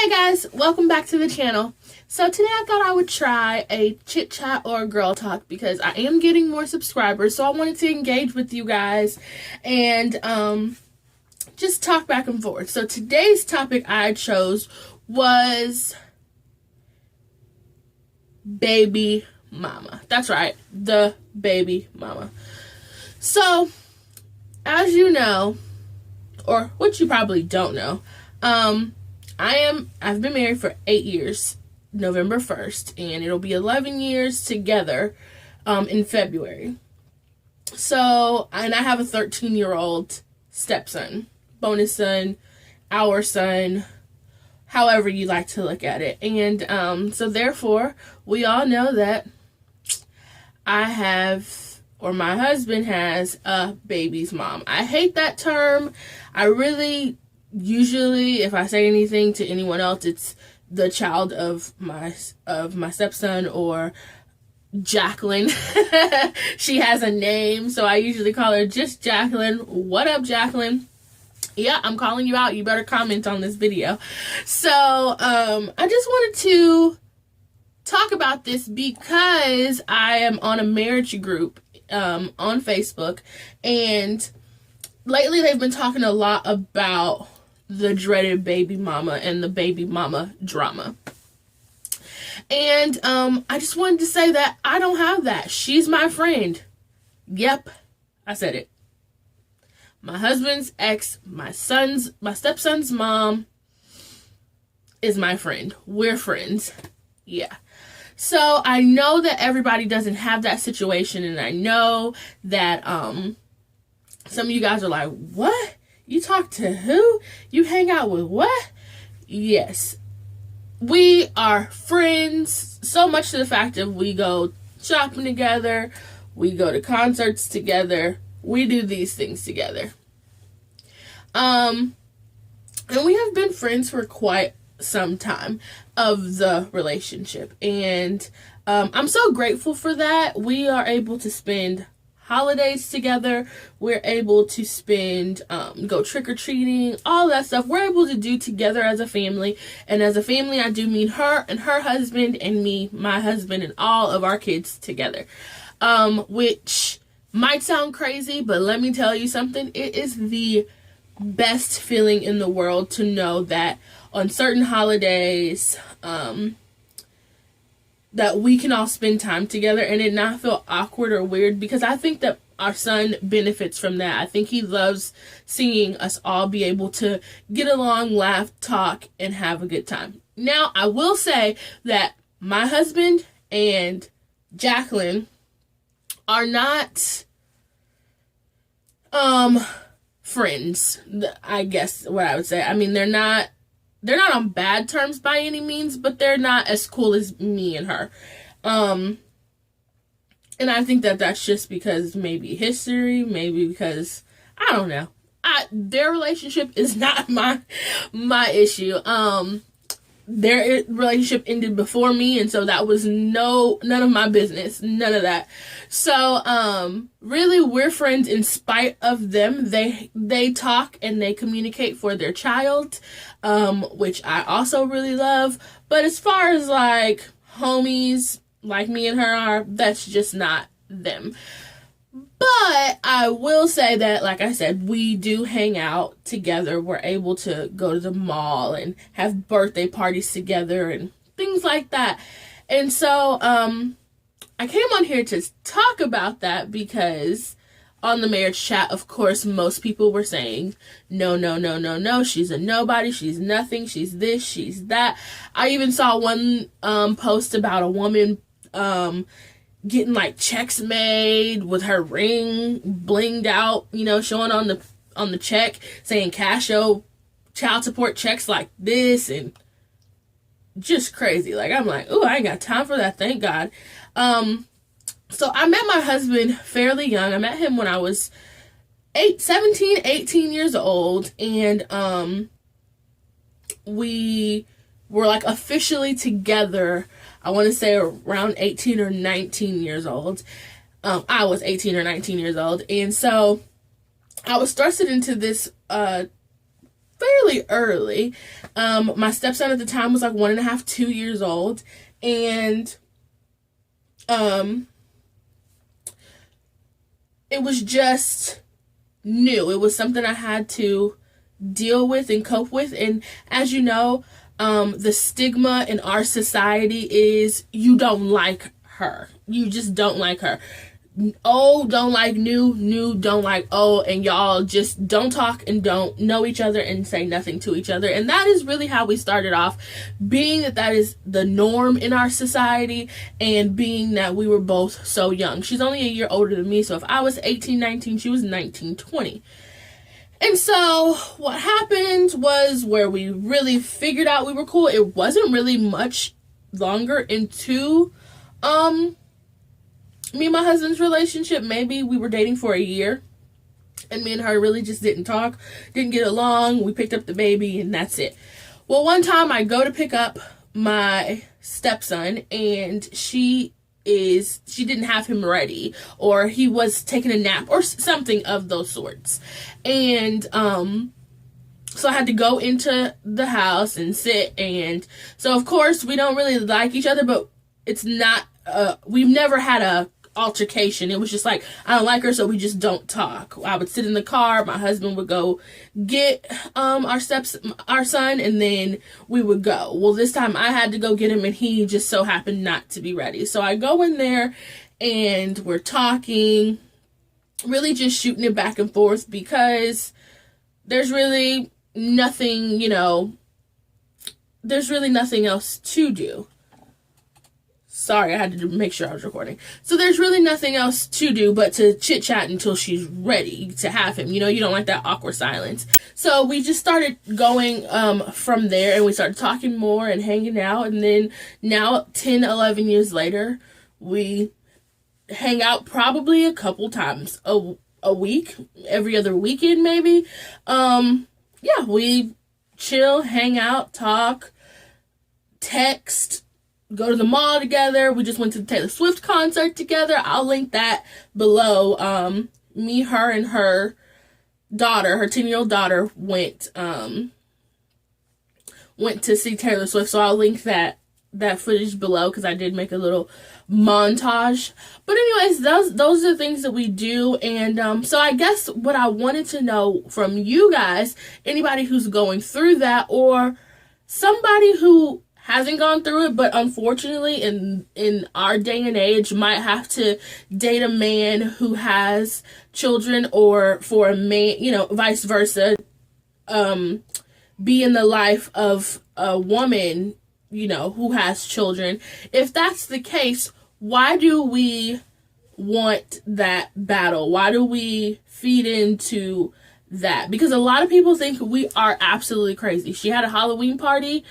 Hey guys, welcome back to the channel. So today I thought I would try a chit chat or girl talk because I am getting more subscribers, so I wanted to engage with you guys and just talk back and forth. So today's topic I chose was baby mama. That's right, the baby mama. So as you know, or what you probably don't know, I've been married for 8 years, November 1st, and it'll be 11 years together in February. So, and I have a 13-year-old stepson, bonus son, our son, however you like to look at it. And so therefore, we all know that I have, or my husband has, a baby's mom. I hate that term. I really, usually, if I say anything to anyone else, it's the child of my stepson or Jacqueline. She has a name, so I usually call her just Jacqueline. What up, Jacqueline? Yeah, I'm calling you out. You better comment on this video. So, I just wanted to talk about this because I am on a marriage group on Facebook, and lately they've been talking a lot about the dreaded baby mama and the baby mama drama. And I just wanted to say that I don't have that. She's my friend. Yep, I said it. My husband's ex, my stepson's mom is my friend. We're friends. Yeah. So I know that everybody doesn't have that situation, and I know that some of you guys are like, what? You talk to who? You hang out with what? Yes. We are friends, so much to the fact of we go shopping together, we go to concerts together, we do these things together. And we have been friends for quite some time of the relationship. And I'm so grateful for that. We are able to spend holidays together. We're able to spend, go trick-or-treating, all that stuff. We're able to do together as a family. And as a family, I do mean her and her husband and me, my husband, and all of our kids together. Which might sound crazy, but let me tell you something. It is the best feeling in the world to know that on certain holidays, that we can all spend time together and it not feel awkward or weird, because I think that our son benefits from that. I think he loves seeing us all be able to get along, laugh, talk, and have a good time. Now, I will say that my husband and Jacqueline are not friends, I guess what I would say. I mean, they're not on bad terms by any means, but they're not as cool as me and her. And I think that that's just because maybe history, maybe because, I don't know. Their relationship is not my issue. Their relationship ended before me, and so that was none of my business, none of that. So, really, we're friends in spite of them. They talk and they communicate for their child, which I also really love. But as far as, like, homies, like me and her are, that's just not them. But I will say that, like I said, we do hang out together. We're able to go to the mall and have birthday parties together and things like that. And so, I came on here to talk about that because on the marriage chat, of course, most people were saying, no, she's a nobody, she's nothing, she's this, she's that. I even saw one post about a woman getting like checks made with her ring blinged out, showing on the check, saying Casio child support checks like this, and just crazy. Like, I'm like, ooh, I ain't got time for that, thank God. So I met my husband fairly young. I met him when I was 17, 18 years old, and we were like officially together, I want to say around 18 or 19 years old. I was 18 or 19 years old. And so I was thrusted into this fairly early. My stepson at the time was like 1.5, 2 years old. And it was just new. It was something I had to deal with and cope with. And as you know, the stigma in our society is you don't like her. You just don't like her. Old don't like new, new don't like old, and y'all just don't talk and don't know each other and say nothing to each other. And that is really how we started off, being that is the norm in our society, and being that we were both so young. She's only a year older than me, so if I was 18, 19, she was 19, 20. And so what happened was where we really figured out we were cool. It wasn't really much longer into me and my husband's relationship. Maybe we were dating for a year, and me and her really just didn't talk, didn't get along. We picked up the baby, and that's it. Well, one time I go to pick up my stepson, and she didn't have him ready, or he was taking a nap or something of those sorts. And so I had to go into the house and sit. And so of course we don't really like each other, but it's not we've never had a altercation. It was just like, I don't like her, so we just don't talk. I would sit in the car, my husband would go get our son, and then we would go. Well, this time I had to go get him, and he just so happened not to be ready. So I go in there and we're talking, really just shooting it back and forth, because there's really nothing, there's really nothing else to do. Sorry, I had to make sure I was recording. So there's really nothing else to do but to chit chat until she's ready to have him. You don't like that awkward silence. So we just started going from there, and we started talking more and hanging out. And then now, 10, 11 years later, we hang out probably a couple times a week, every other weekend maybe. Yeah, we chill, hang out, talk, text, go to the mall together. We just went to the Taylor Swift concert together. I'll link that below. Me, her, and her daughter, her 10-year-old daughter, went to see Taylor Swift. So I'll link that footage below, because I did make a little montage. But anyways, those are the things that we do. And so I guess what I wanted to know from you guys, anybody who's going through that, or somebody who hasn't gone through it, but unfortunately in our day and age might have to date a man who has children, or for a man, vice versa, be in the life of a woman, who has children. If that's the case, why do we want that battle? Why do we feed into that? Because a lot of people think we are absolutely crazy. She had a Halloween party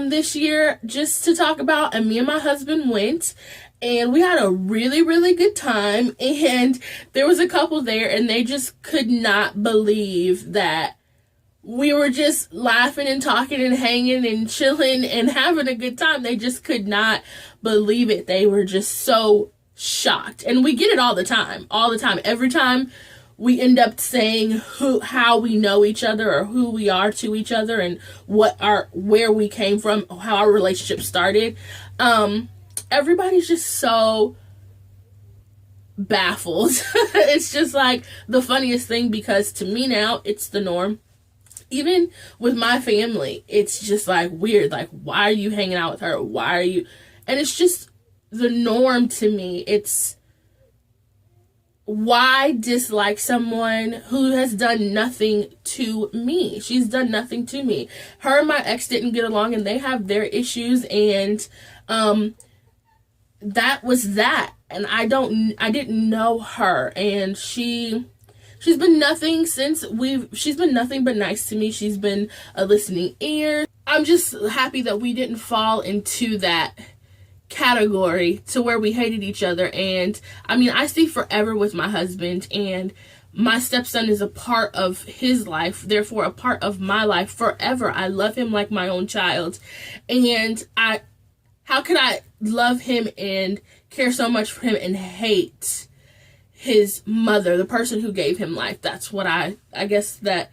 this year just to talk about, and me and my husband went, and we had a really, really good time. And there was a couple there, and they just could not believe that we were just laughing and talking and hanging and chilling and having a good time. They just could not believe it. They were just so shocked. And we get it all the time. Every time we end up saying how we know each other, or who we are to each other, and where we came from, how our relationship started. Everybody's just so baffled. It's just like the funniest thing, because to me now, it's the norm. Even with my family, it's just like weird. Like, why are you hanging out with her? Why are you? And it's just the norm to me. It's, why dislike someone who has done nothing to me? She's done nothing to me. Her and my ex didn't get along, and they have their issues, and that was that. And I didn't know her, and she's been nothing she's been nothing but nice to me. She's been a listening ear. I'm just happy that we didn't fall into that category to where we hated each other. And I mean, I see forever with my husband, and my stepson is a part of his life, therefore a part of my life forever. I love him like my own child. And how could I love him and care so much for him and hate his mother, the person who gave him life? That's what I guess that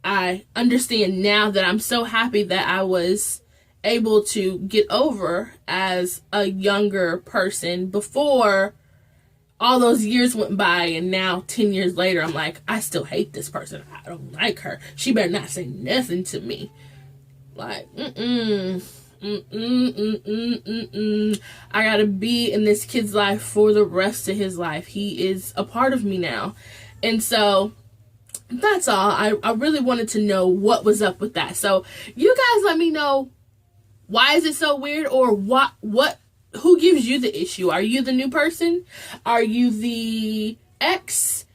I understand now that I'm so happy that I was able to get over as a younger person before all those years went by, and now 10 years later I'm like, I still hate this person. I don't like her. She better not say nothing to me. Like, I gotta be in this kid's life for the rest of his life. He is a part of me now. And so that's all. I really wanted to know what was up with that. So you guys let me know, why is it so weird, or who gives you the issue? Are you the new person? Are you the ex?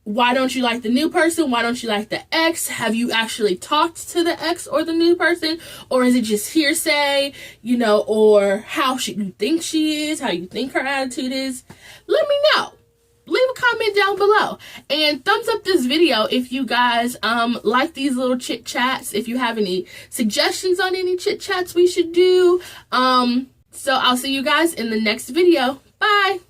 Why don't you like the new person? Why don't you like the ex? Have you actually talked to the ex or the new person? Or is it just hearsay, or how you think she is, how you think her attitude is? Let me know. Leave a comment down below and thumbs up this video if you guys like these little chit chats. If you have any suggestions on any chit chats we should do. So I'll see you guys in the next video. Bye.